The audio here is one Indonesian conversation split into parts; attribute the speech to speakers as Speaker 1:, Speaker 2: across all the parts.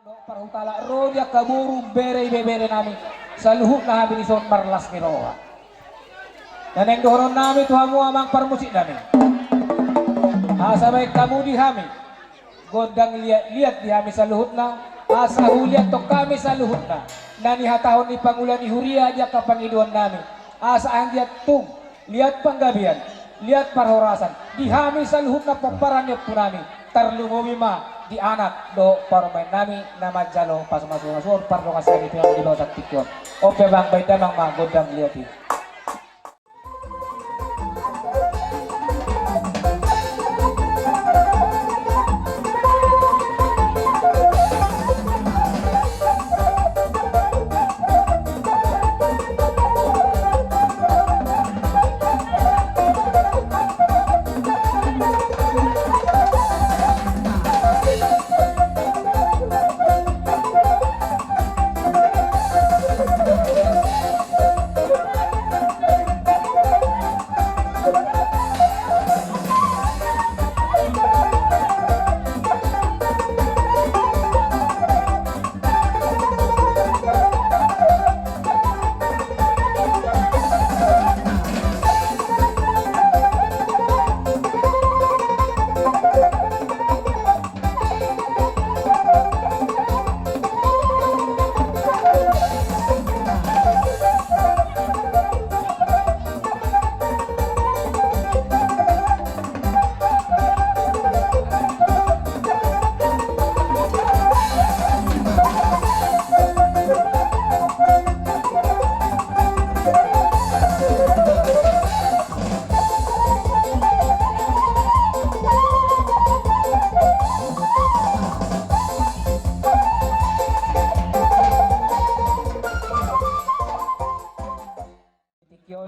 Speaker 1: Parutala rodia kaburu bere bere nami sa luhut na habi ni son marlas ni roa. Dan yang doron nami tuhamu amang parmusik nami. Asabay kamu di hami. Gondang liat di hami sa luhut na. Asa huliat to kami sa luhut na. Nani hatahon ni pangulan ni huria aja kapangiduan nami. Asa ang liat tung. Liat panggabian. Liat parhorasan. Di hami sa luhut na paparanyot po nami. Tarlungumi ma di anak do parumain nami nama jalo pas masuk parlo kasih di pinang di bawah tikyon. Oke bang baik damang ma godang liati.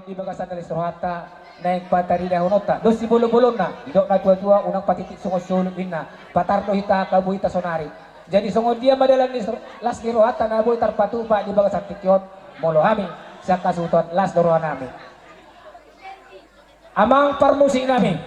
Speaker 1: Di bagasan dari Surhata naik patari dahunota dos si bulu-bulun na idok na tua-tua unang patitik sungo suluk inna patardo hita kabuhita sonari jadi sungo dia madalan ni las di Rohata na boy tarpatupa di bagasan tikyot molo hami sa kasuton las dorohan nami amang parmusik nami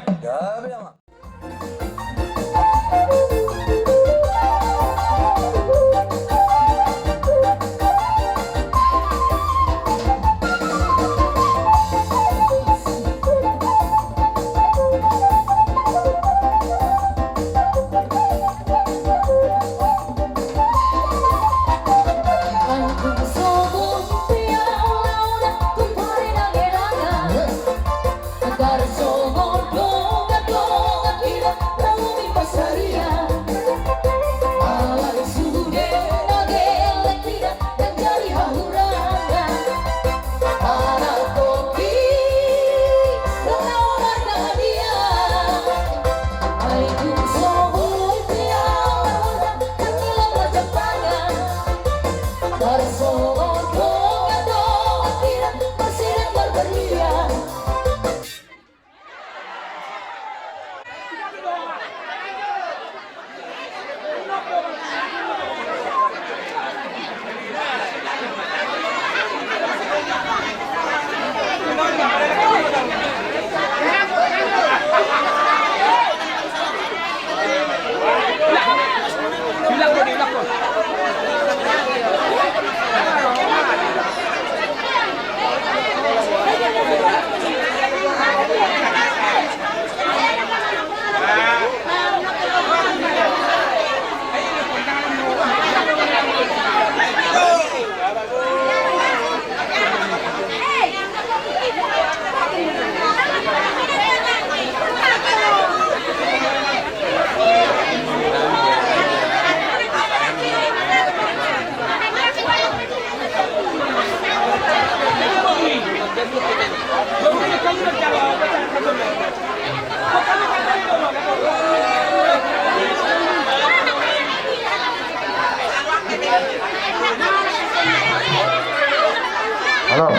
Speaker 2: Halo.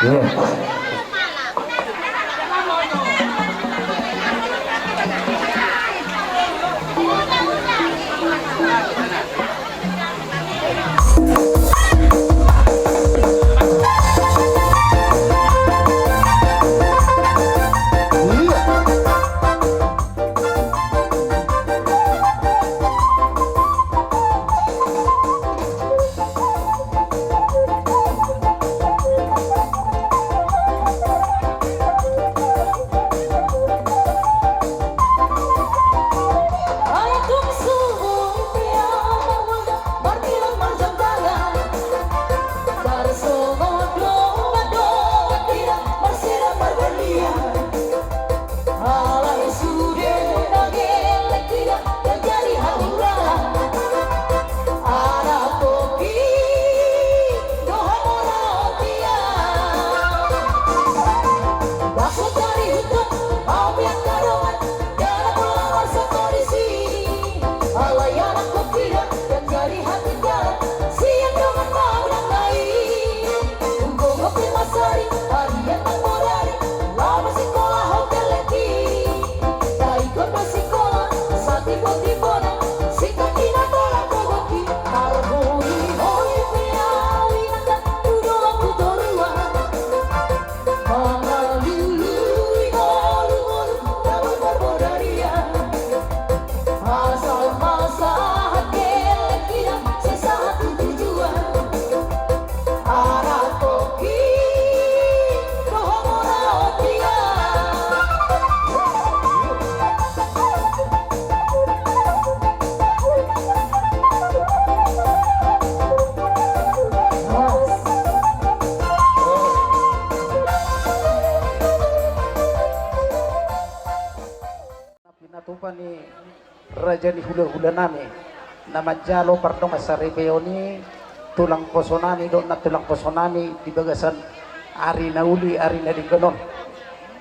Speaker 2: Yes.
Speaker 3: marajani hula-hula nami nama jalo pardong asaribeoni tulang posonami do na tulang posonami di bagasan ari na uli ari na di ganon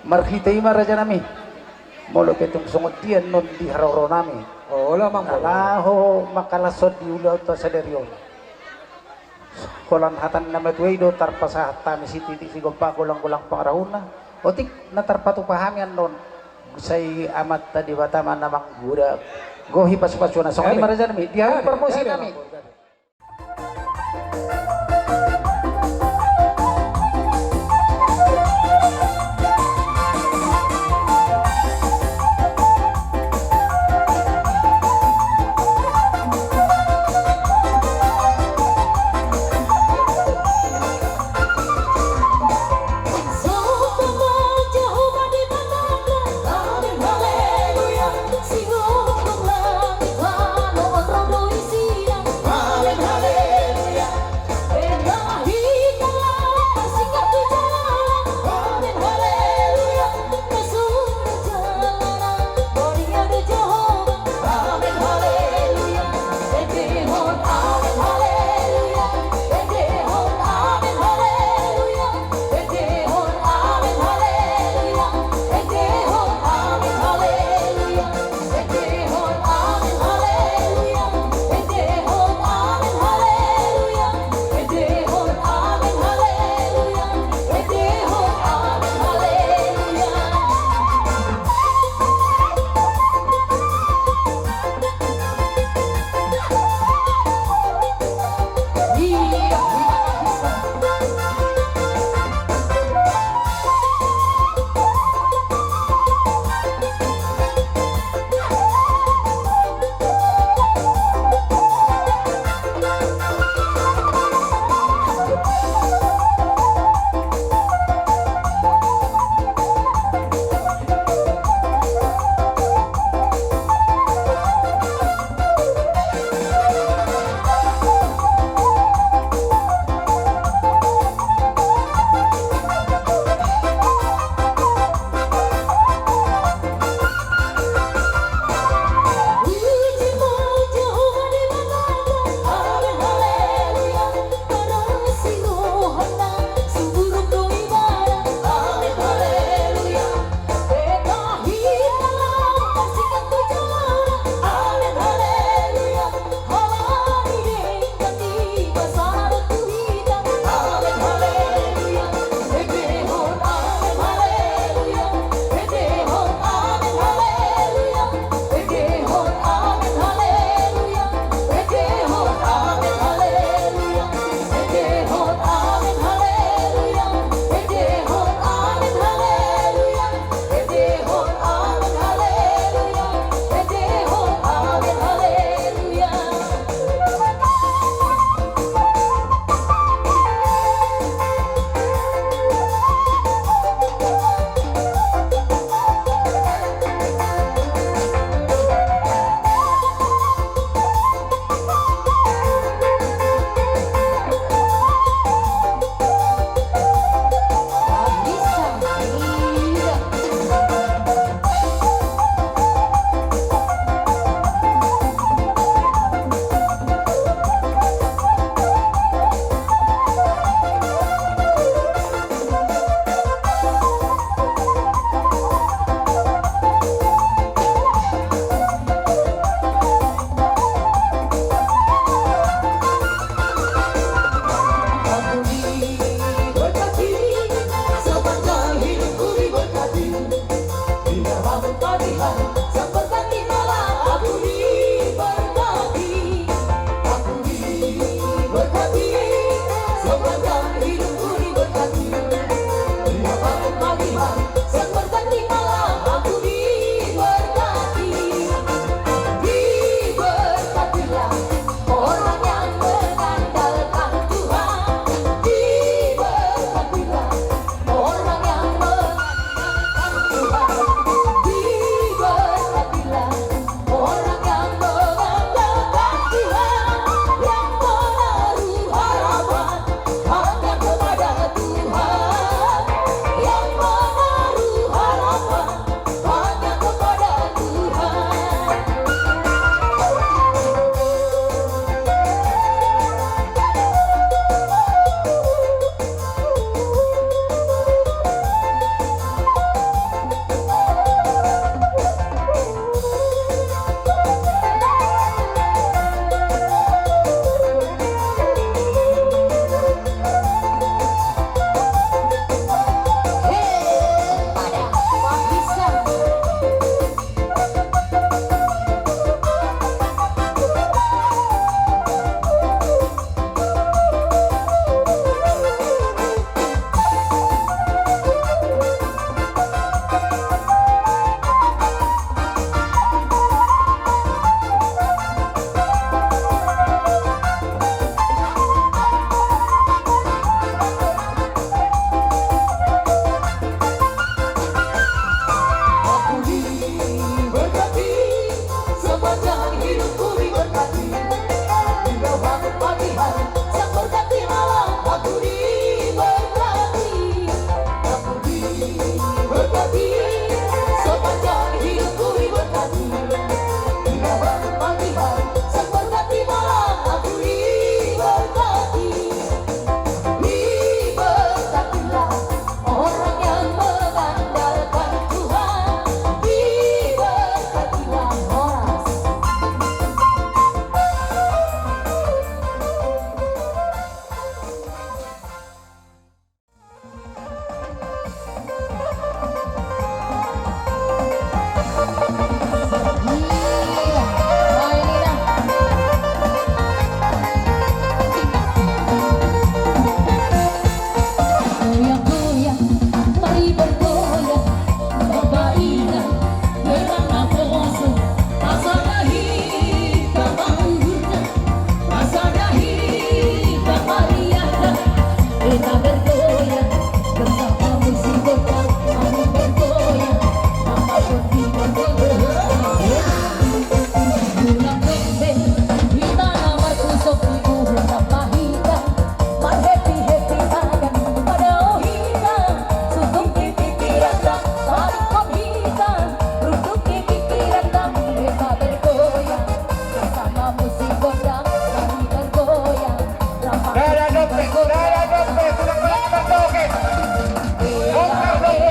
Speaker 3: marhitay maraja nami molo ketong sungot diyan non di haroro nami
Speaker 1: Oh, wala mang
Speaker 3: alaho makalasod di ulaw to sa deryon kolan hatan na matway do tarpasa hatami si titi sigompa kulang-kulang pangarahuna otik na tarpatu pahamian non say amat tadi bataman namang gura gohi pas-pasyo na so kani maraja nami di harap promosi nami
Speaker 4: Hallelujah, sing on the land,
Speaker 3: Saya Dompe, tulang puluh bertoke. Bongkar Dompe.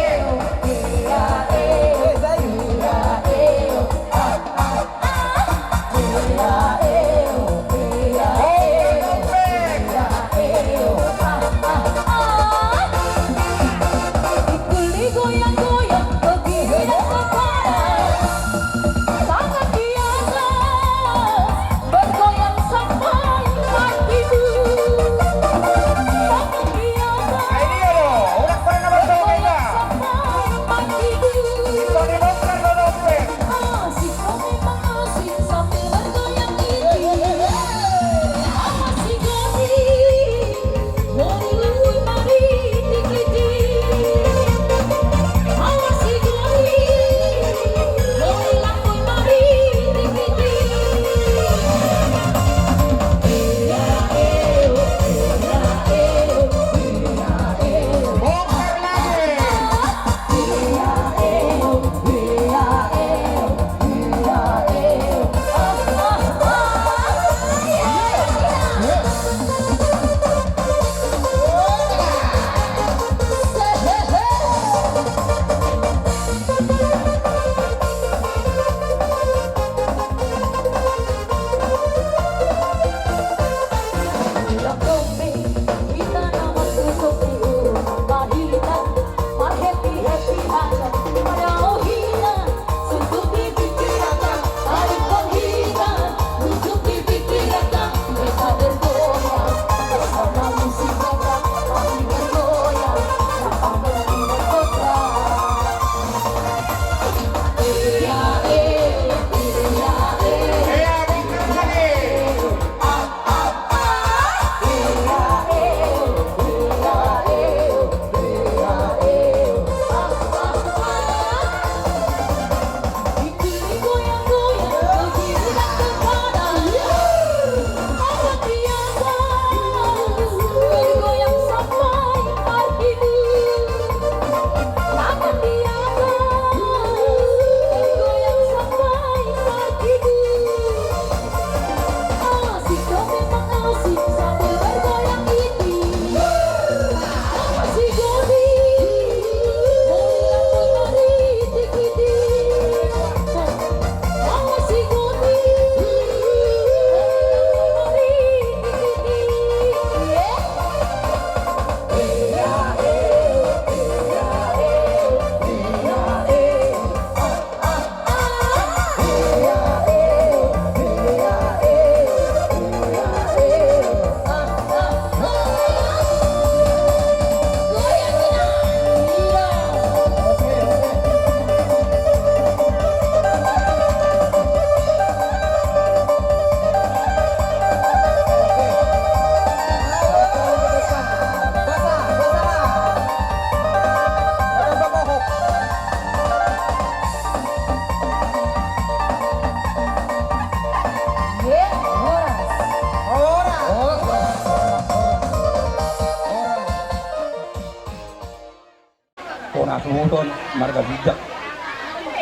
Speaker 4: Suhudon marga bijak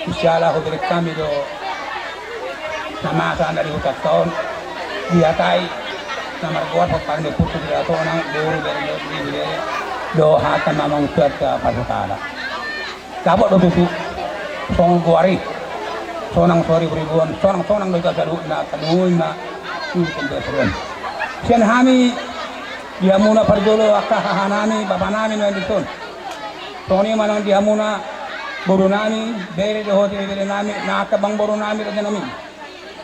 Speaker 4: inshallah ko direk kami do namasa dari hutat tahun diatai na marga wat pande putu dia to nang buru dari do hata mamang tuat ka pasutala kabot do tutu song guari sonang sori ribuan sonang do ka daru na kaduin na itu beron sian hami dia muna parjolo akahanami babanami na ditun Tony manang dia muna boru nami bere de hote bere nami na kabang boru nami raja nami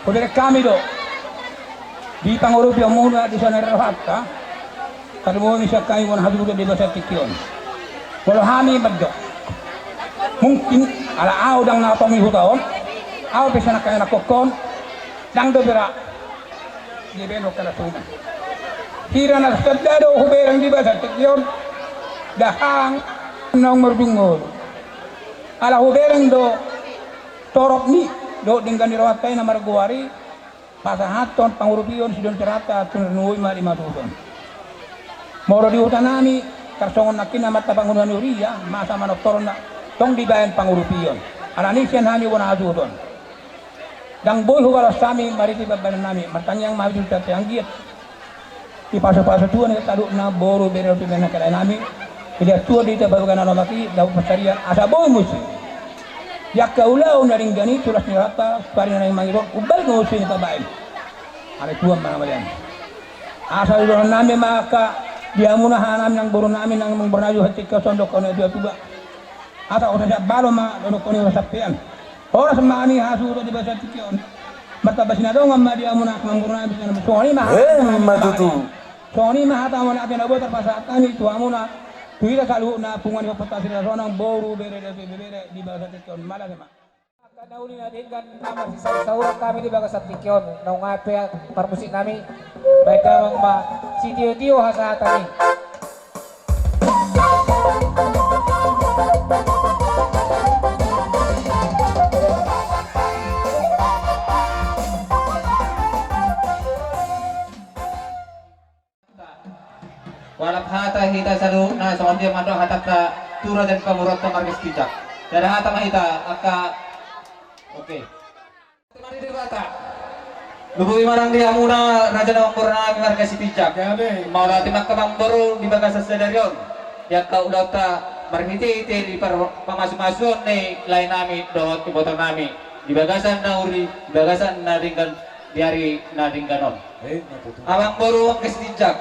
Speaker 4: kodere kami do di pangoro dia muna di sana rahata kadmo ni sakai won hadu de basa tikion kalau hami baddo mungkin ala au dang na tongi hutaon au be sana kaya na kokon dang do bera di beno kala tuma hira na sadado huberang di basa tikion dahang nang merdungol ala hubereng do torok ni do dinggan dirawatay na marguari pasahaton pangurupiyon sidon cerata tununuy malimatudon moro di utanami karsongon nakin na matabangunan uriya masa manoktoron na tong dibayan pangurupiyon ala nisyan hani wana azudon dang boy huwaras kami mariti babanan nami martanyang mahidul tatayang giat di paso-paso tua nih taruh na boru beri tu bena kala nami dia tua di te bawa kana maki dapat pasarian asa boy musi yakka ulau naring gani tulas ni rata pari na mangiro ubal musi ni pabain ada tua mana malian asa do nami maka dia muna hanam nang boru nami nang mengbernaju hati ke sondok kono dia tuba ata ora dak balo ma do kono sapian ora semani hasu di bahasa tikion mata basina dong amma dia muna mengbernaju bisa soni mah
Speaker 2: matutu.
Speaker 4: Soni mah hata wana abe na botar pasatan itu amuna tuira kalu na pungan ko patasi na ronang boru bere di bahasa tikion malah sama
Speaker 1: Kadauli na din kan nama si saura kami di bagas Tikyon nang ngape parmusik nami baik damang ma si Tio hasahatan ni.
Speaker 5: Walau hata hita salu na sama dia mandang hata ka tura dan pamurot to margas kijak. Dari hata mahita aka oke. Temani di bata. Lubu imarang dia muna raja na purna margas kijak. Mau lati makamang baru di bagas sadarion. Ya ka udata marhiti ite di pamasuk-masuk ni lain nami dot botol nami. Di bagasan na uri, di bagasan na ringgan diari na ringganon. Amang baru margas kijak.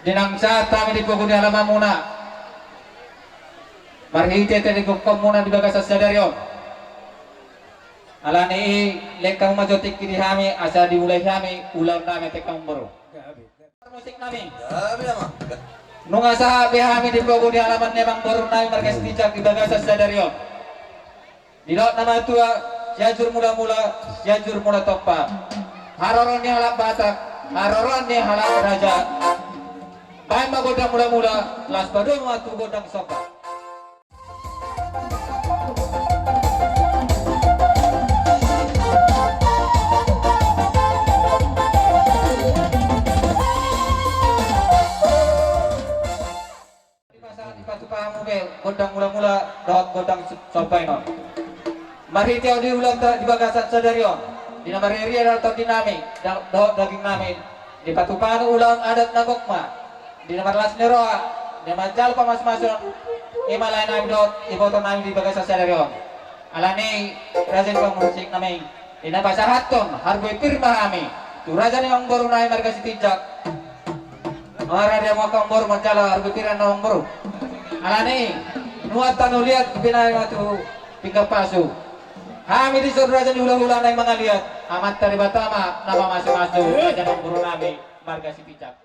Speaker 5: Dinang saat kami di pokok di halaman muna marhite tadi kukom muna di bagas sadarion alani lekang majotik kini kami asa dimulai kami ulang kami tekang baru musik kami nunga sahabe kami di pokok di halaman nemang baru nami margas tijak di bagas sadarion di laut nama tua jajur mula topa haroron ni halap batak haroron ni halap raja baik magodang mula-mula las badung waktu godang soka di patu pahamu be godang mula-mula dawat godang soka ino mari tiaw di ulang di bagasan sadarion di nama riri atau dinami dawat daging nami di patu pahamu ulang adat nagokma di nomor las neroa di majal pamas-masun imalain abdot iboton nami di bagas sadarion alani rajan pamusik nami di nama sahaton harboy pirma kami tu rajan yang baru nami marga tijak mara dia mau baru majala harboy piran yang baru alani nuatan uliat binay matu tinggal pasu kami di sur rajan ulang-ulang nami mangaliat amat dari batama nama masuk-masuk rajan yang baru nami marga tijak.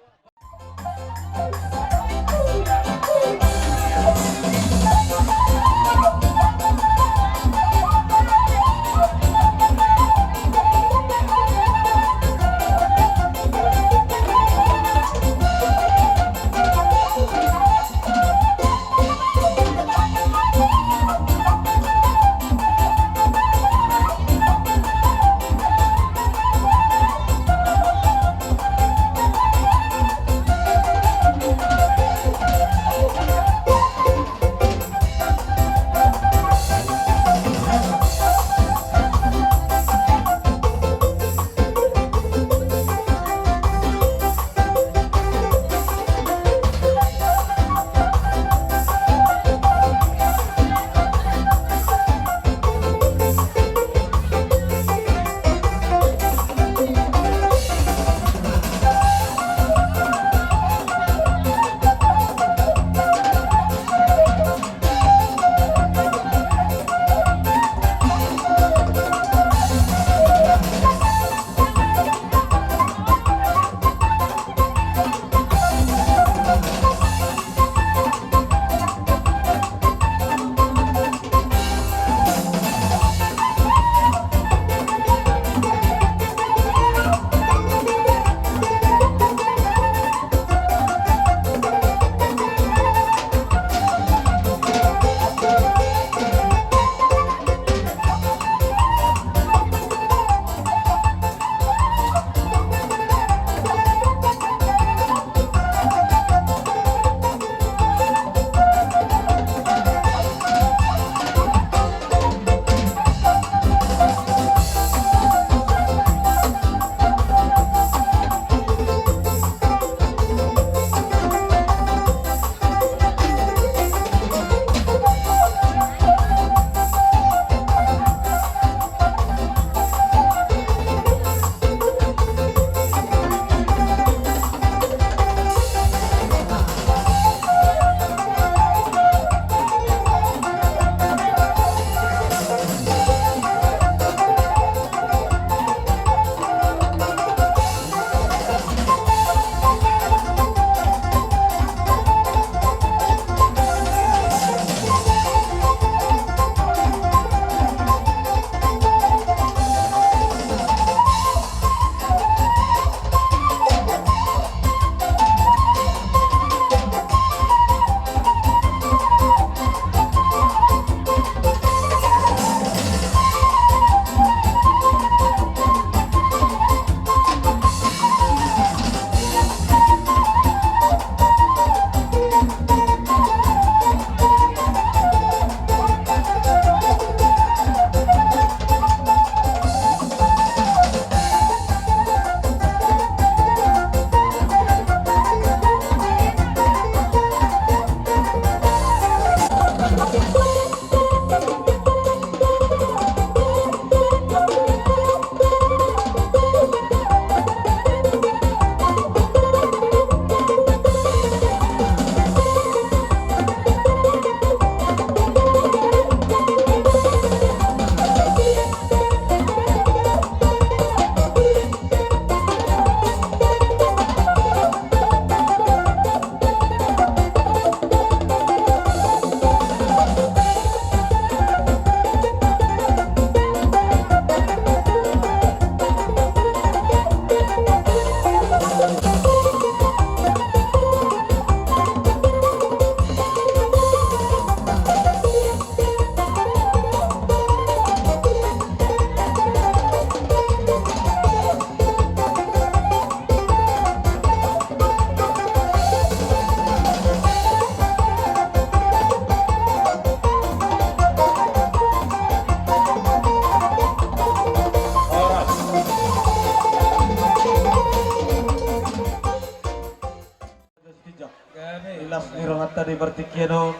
Speaker 6: tadi bertikianon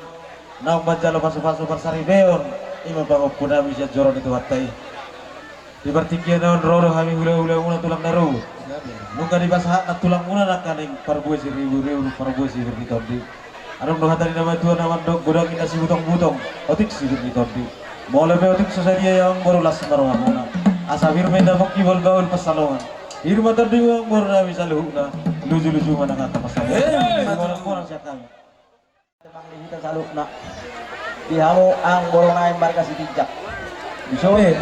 Speaker 6: nang manjalo pasu-pasu bersaribeon ima bangop kunami siya joron itu hatai di bertikianon roro kami hula-hula una tulang naru nungka di basah na tulang una na kaning parbuesi ribu-ribu parbuesi berditordi anong nuhatari nama tuan naman dok godang ina si butong-butong otik si berditordi mau lebih otik sesadia yang baru las maruha muna asa firme na makibol gaul pasalongan hirma terdiwa baru na bisa luhuna luju-luju mana kata pasalongan orang-orang siya kami
Speaker 7: kita saluk nak dihamu ang borongai markas tijak bisore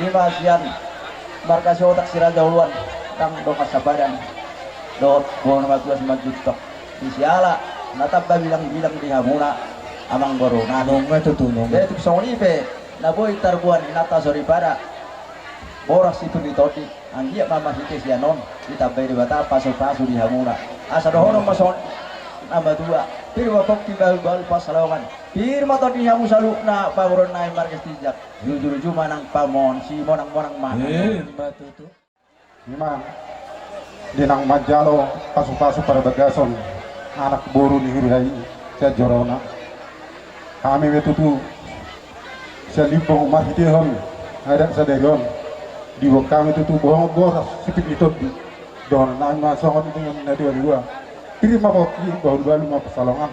Speaker 7: lima sian markas otak siraja uluan kang dokas sabadan dot buang nama tua sama jutok disiala nataba bilang-bilang dihamuna amang borongan nunggu itu tuh nunggu itu soni pe naboy tarbuan inata sorry pada boras itu ditodi anggia mama hite sianon ditabai di bata pasu-pasu dihamuna asa dohono mason nambah dua firma pokti bal pasalongan firma tadi hamu salukna pawuron naik markas tijak jujur manang pamon si monang-monang mana
Speaker 8: memang dinang majalo pasu-pasu para bagason anak boru ni hurai saya jorona kami betutu saya limbong mahitihon ada sadegon di kami itu bohong boras sipit itu don nama songon itu yang nanti dua firma kopi baru baru mau pesalongan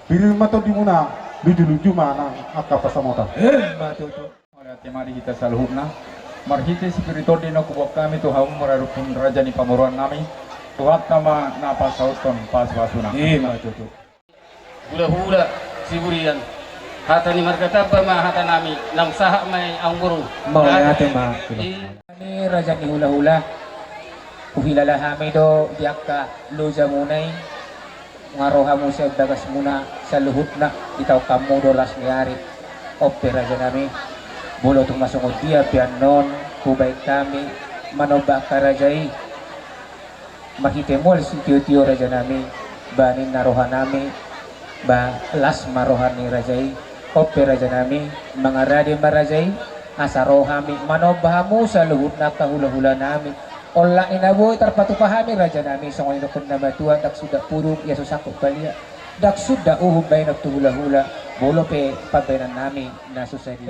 Speaker 8: firma to di mana luju mana akka pasamota
Speaker 9: oleh temari kita saluhna marhite spirito di no kubok kami tu haum mararupun raja ni pamuruan nami tuhat nama napa sauton pas wasuna matutu
Speaker 10: hula-hula siburian hata ni markata ma hata nami nang saha may ang guru
Speaker 1: mau natin ma ini raja ni hula-hula uhilala hami do diakka luja munay ngaroha mo siya dagas muna sa luhut na itaw kamu dolas niyari opera dyan nami bulo itong masungod dia pianon kubay kami manoba karajay makitemol si tiyo-tiyo raja nami banin naroha nami ba las marohan ni rajay opera dyan nami mga radi marajay asaroha mi manoba mo sa luhut na kahula-hula nami Ola inaboy tarpatupahami raja nami sa ngayon kun na matuan dak sudah purong yaso sakop balia dak sudah uhubay nagtuhula-hula bolo pe pagbaynan nami na society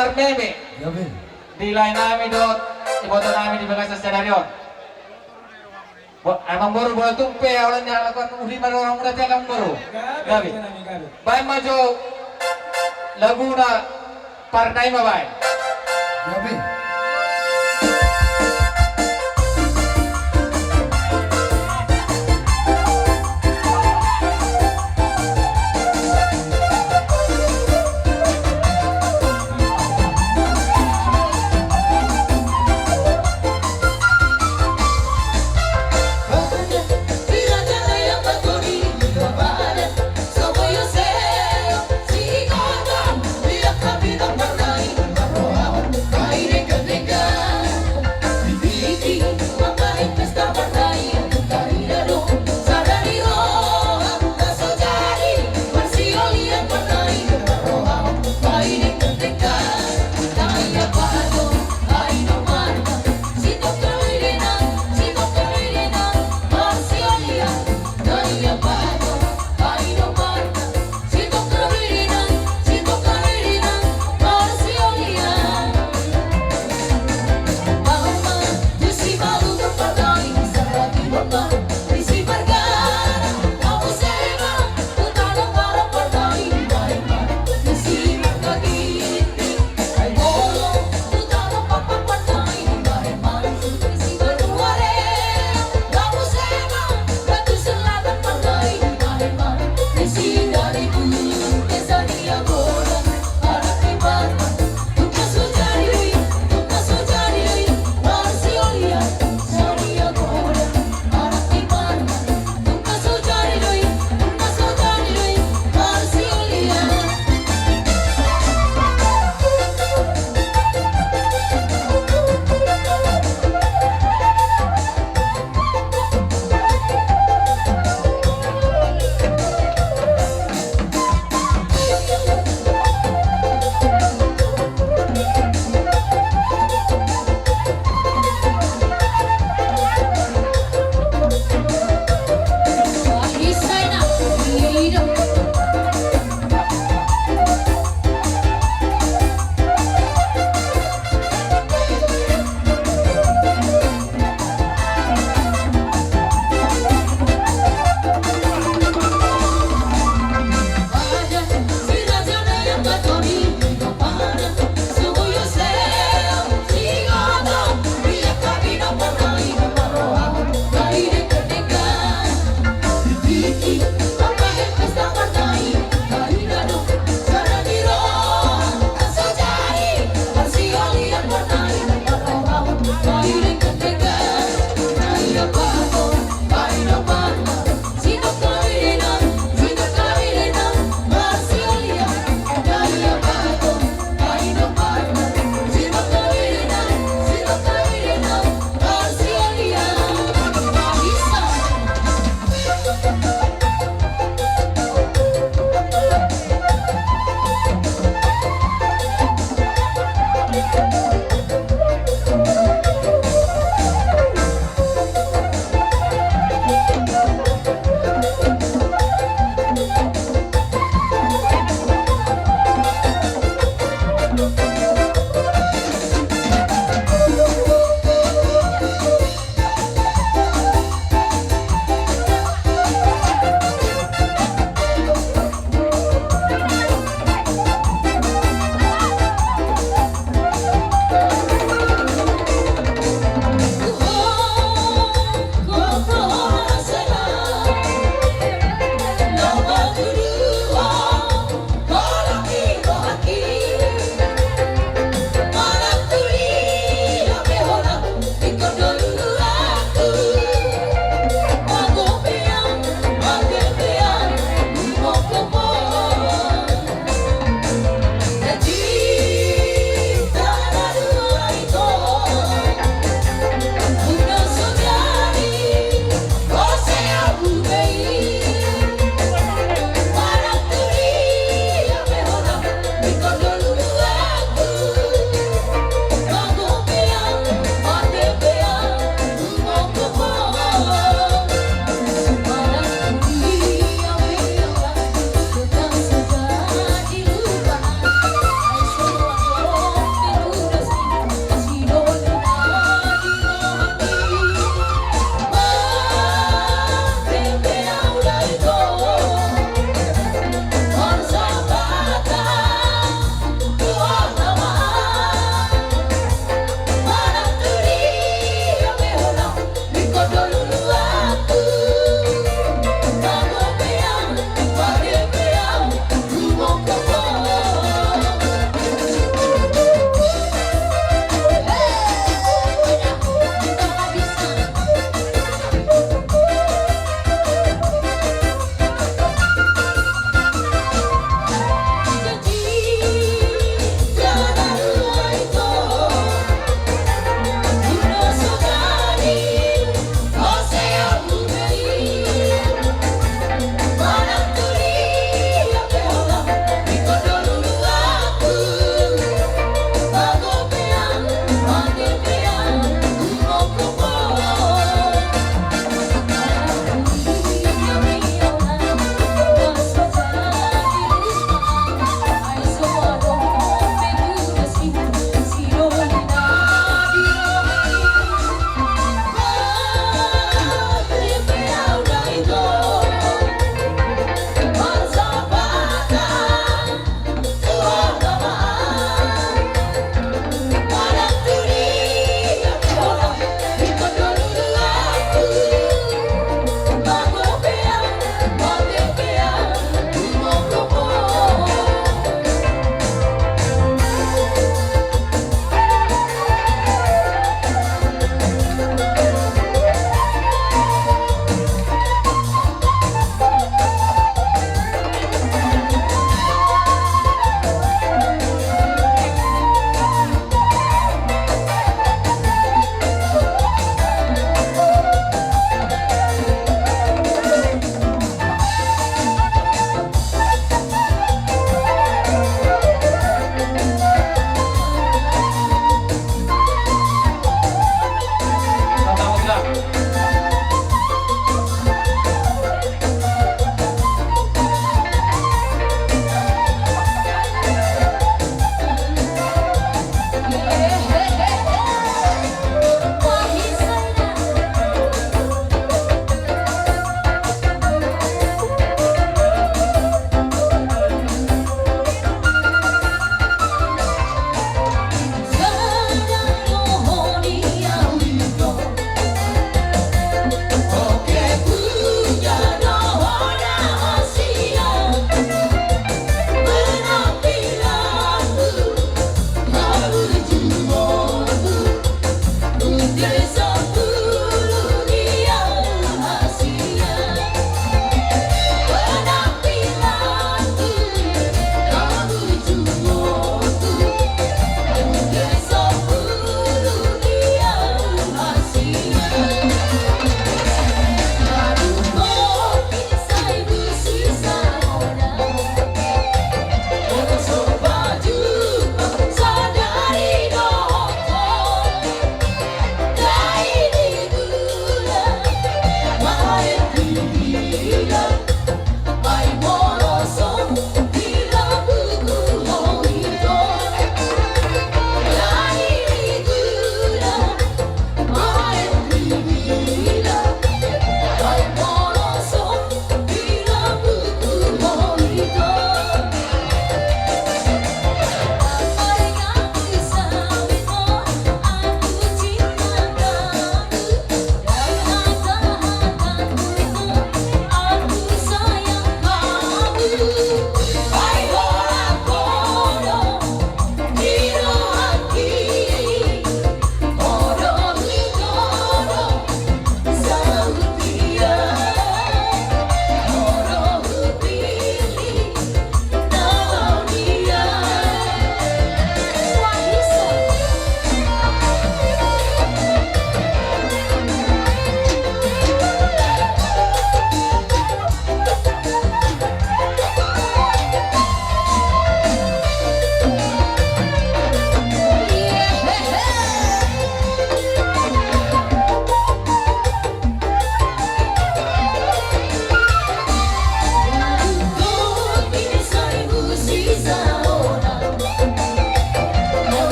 Speaker 5: Marmeme. Dilay namin doon, iboto namin di bagas sa senaryon. Emang baru buat tumpe, orang yang lakukan uli orang muda tiang baru. Gabi. Baik maju Laguna Parnaima baik.
Speaker 3: Gabi.
Speaker 11: Dari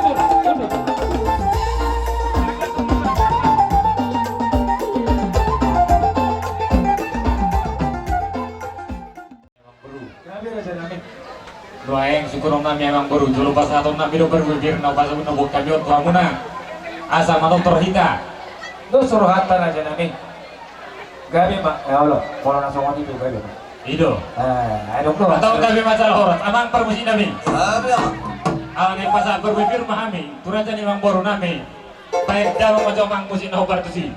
Speaker 1: mundur
Speaker 9: Sukurong nami emang baru jolo pas atau nami do berwibir na pas na buk kami ot hamuna. Asa manong terhita.
Speaker 1: Do suruh hatan aja nami. Gabi mak, ya Allah, kalau langsung ngoni itu gabi mak.
Speaker 9: Ido.
Speaker 1: Ayo dong.
Speaker 9: Atau kami masalah horat, amang permusi nami.
Speaker 7: Sabi ang
Speaker 9: Ang pas berwibir mahami, turajan emang baru nami. Baik dalam macam mang musi na hobar tu si.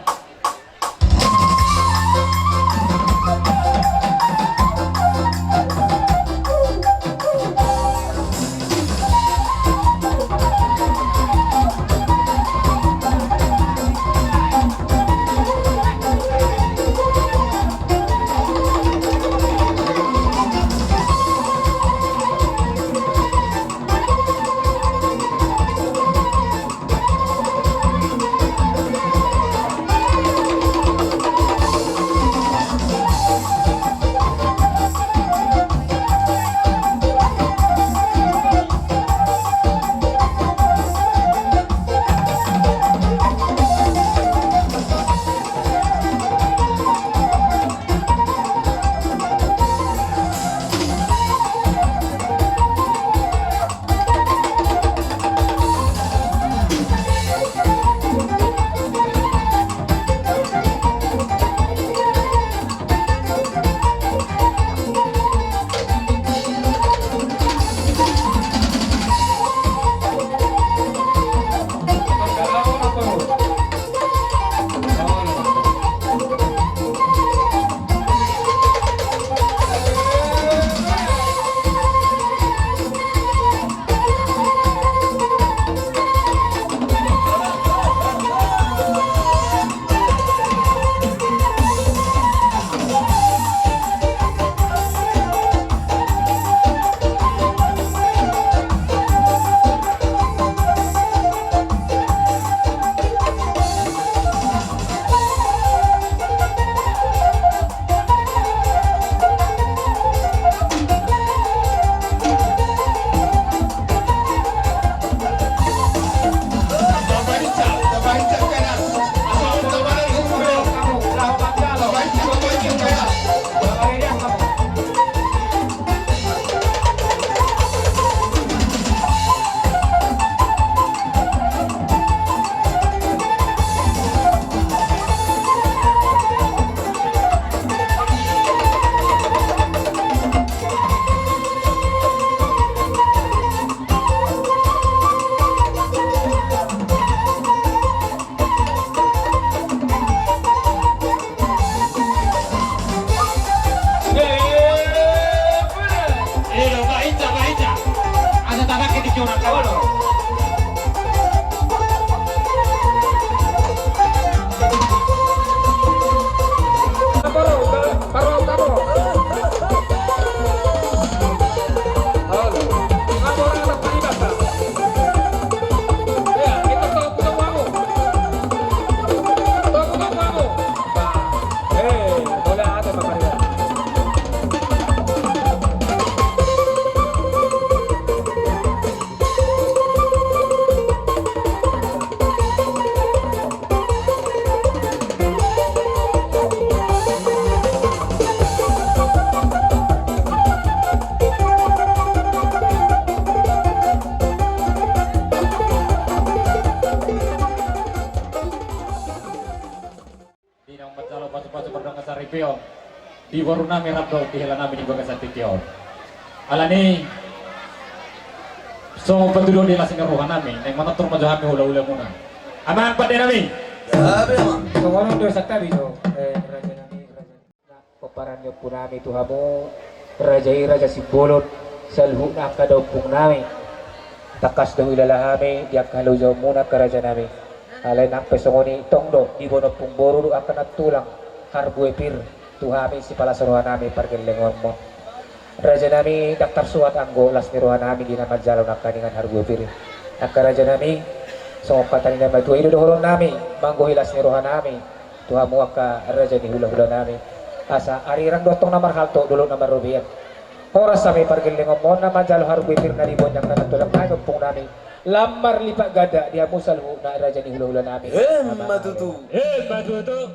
Speaker 9: Di baru nami rabdo di hela nami di bagasan tikio. Alani so penduduk di lasing ruhan nami yang mana tur majo kami hula-hula muna. Aman pada nami.
Speaker 7: Sabi ang
Speaker 1: Tunggu dulu sakta biso. Raja nami raja. Peparan yo punami tuhamu raja Sibolot salhu na kadopung nami. Takas daw ilalahami diak halu jo muna ka raja nami. Alay nang pesongoni tongdo di bono pung boru akan natulang harbuepir tuhami si palasaruhan nami parkil lengon mo. Raja nami daftar suat anggo las niruhan nami di nama jalo nakaningan harbuepir. Naka raja nami so katani nama tuha ido doholon nami manggo hilas niruhan nami tuhamu aka raja ni hula-hula nami. Asa arirang dotong namar halto dulu namar rubian. Horas sami parkil lengon mo nama jalo harbuepir na ribon yang natulang namin pung nami. Lamar lipat gada dia musalhu na raja ni hula-hula nami.
Speaker 7: matutu.
Speaker 9: Matutu.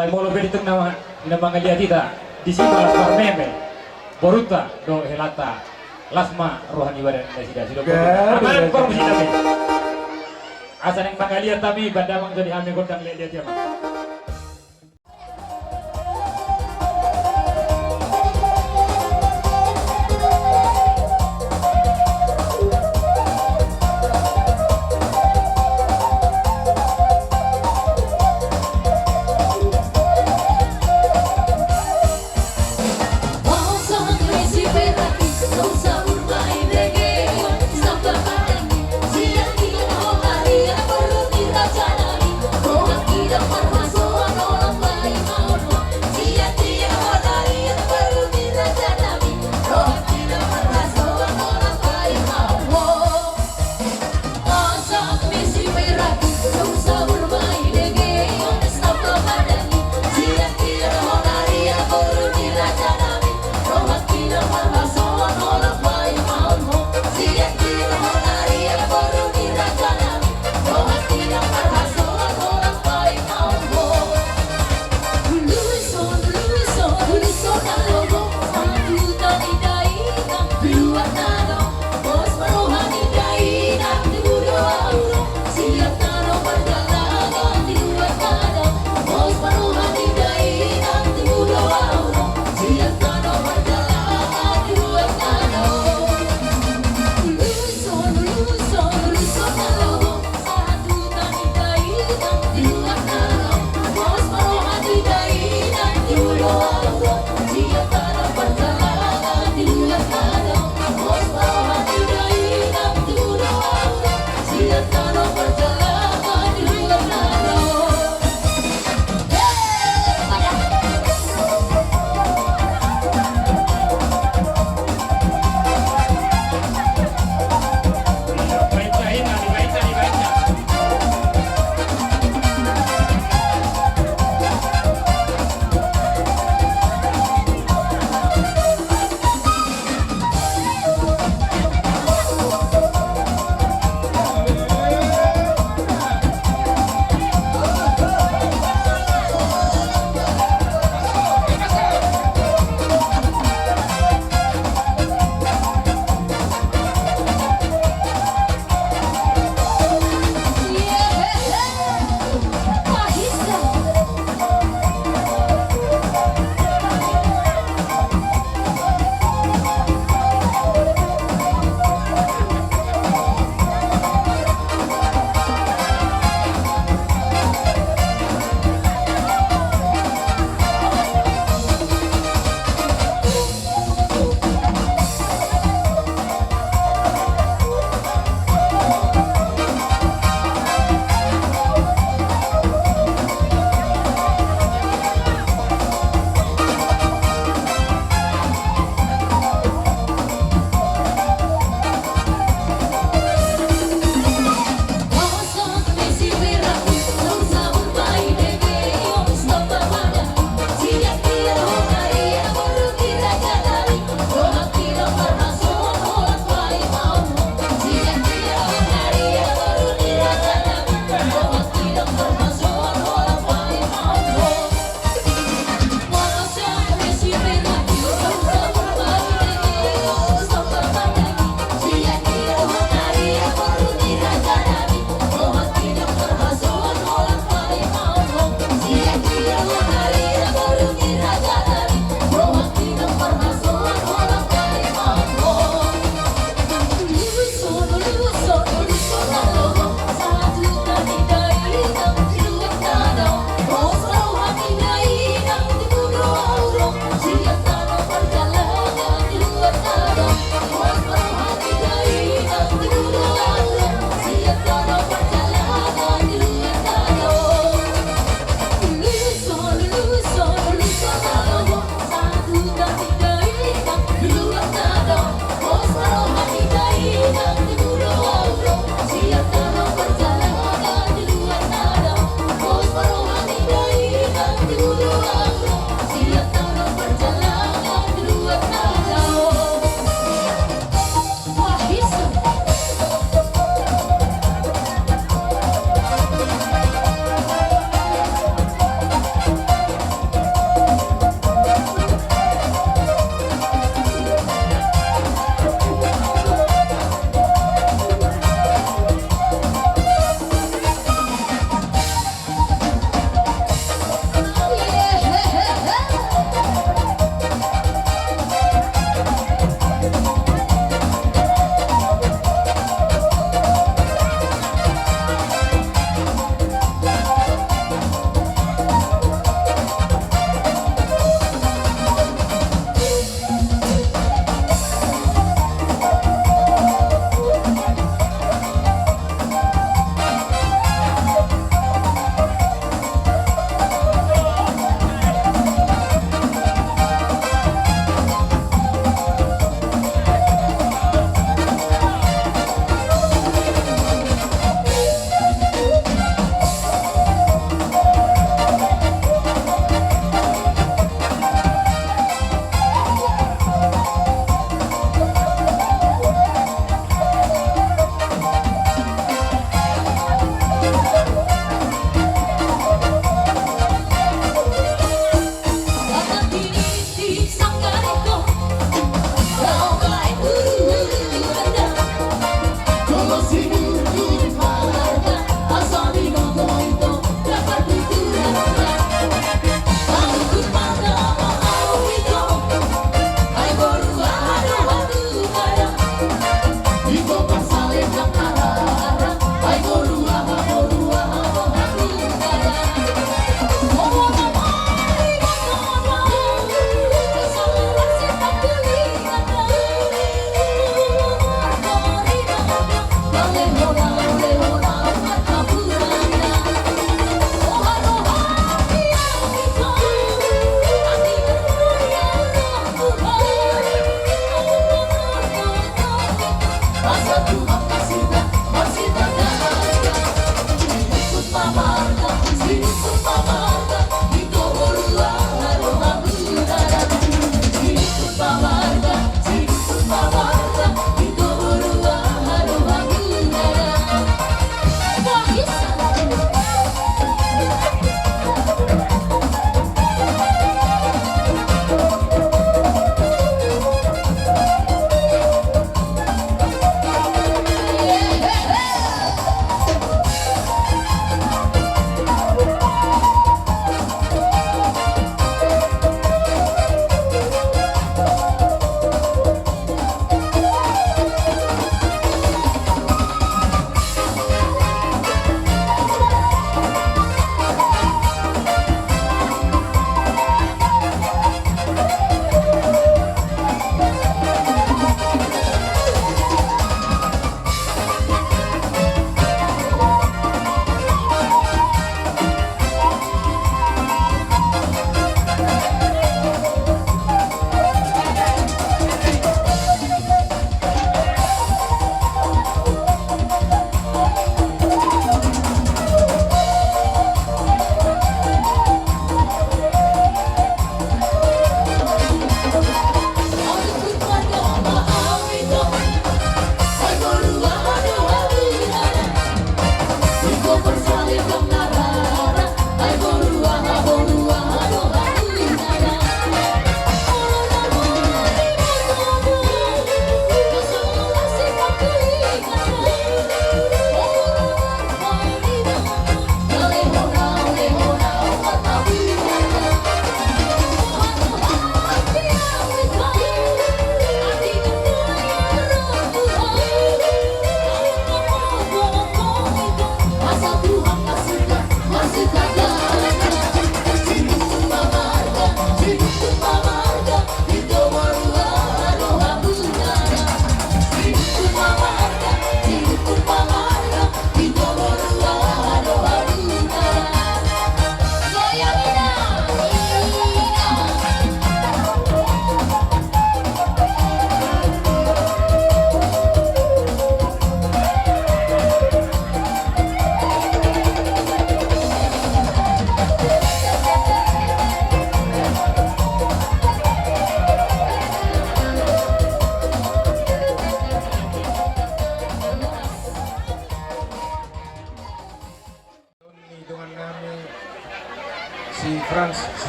Speaker 11: Sai molo beritung nama mangalia kita di sini malas parmeme boruta do helata lasma rohani waran dasi do aman korupsi kami asan yang mangalia tami bandamang jadi ame gondang lihat dia mah.
Speaker 12: Siang di hari yang baru diracanami, roh tidak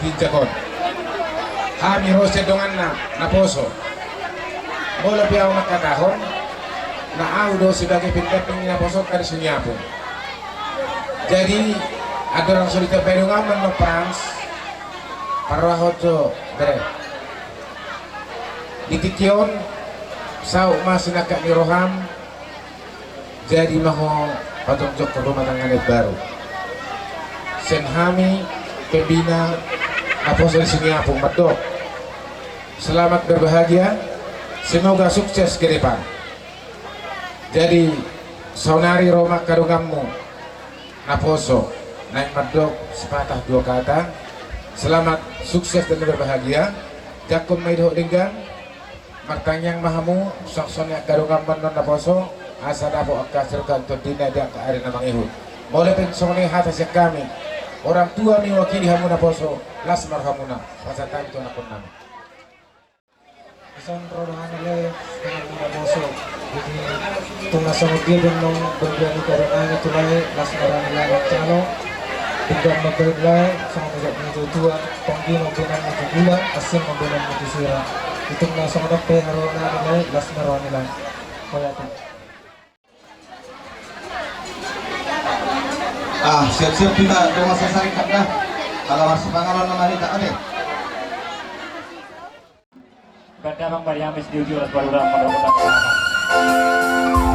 Speaker 12: pinjakon. Kami rose dongan na poso. Mula piaw nakatahon na audo sebagai pendamping na poso kari sunyapo. Jadi ada orang solita pedongan no Frans parahojo bere. Dikikion sau masih nakak ni roham jadi maho patunjuk ke rumah tangga baru. Senhami pembina Apostol Sunyapo Medok. Selamat berbahagia, semoga sukses ke depan. Jadi saunari Roma kadungammu Naposo naik Medok sepatah dua kata. Selamat sukses dan berbahagia. Jakum maido denggang martanyang mahamu soksonnya kadungam menon Naposo asa dapo akasir kantor dina dia ke arena mangihut. Boleh pensone hatas kami orang tua mewakili hamuna poso lasmar hamuna pasatan itu nakon nama
Speaker 1: Son rodohan nila hamuna poso jadi tungasang dia dan nong berani karena itu lagi lasmar nila calo tinggal membelai sama menjadi itu tua tonggi membenan itu gula asin membenan itu sirah itu ngasang dapat harona nila lasmar nila kaya itu.
Speaker 6: Siap-siap kita doa selesai karena kalau masih pengalaman nama kita ada.
Speaker 11: Ganda Bang Mariamis di ujung baru mudah-mudahan.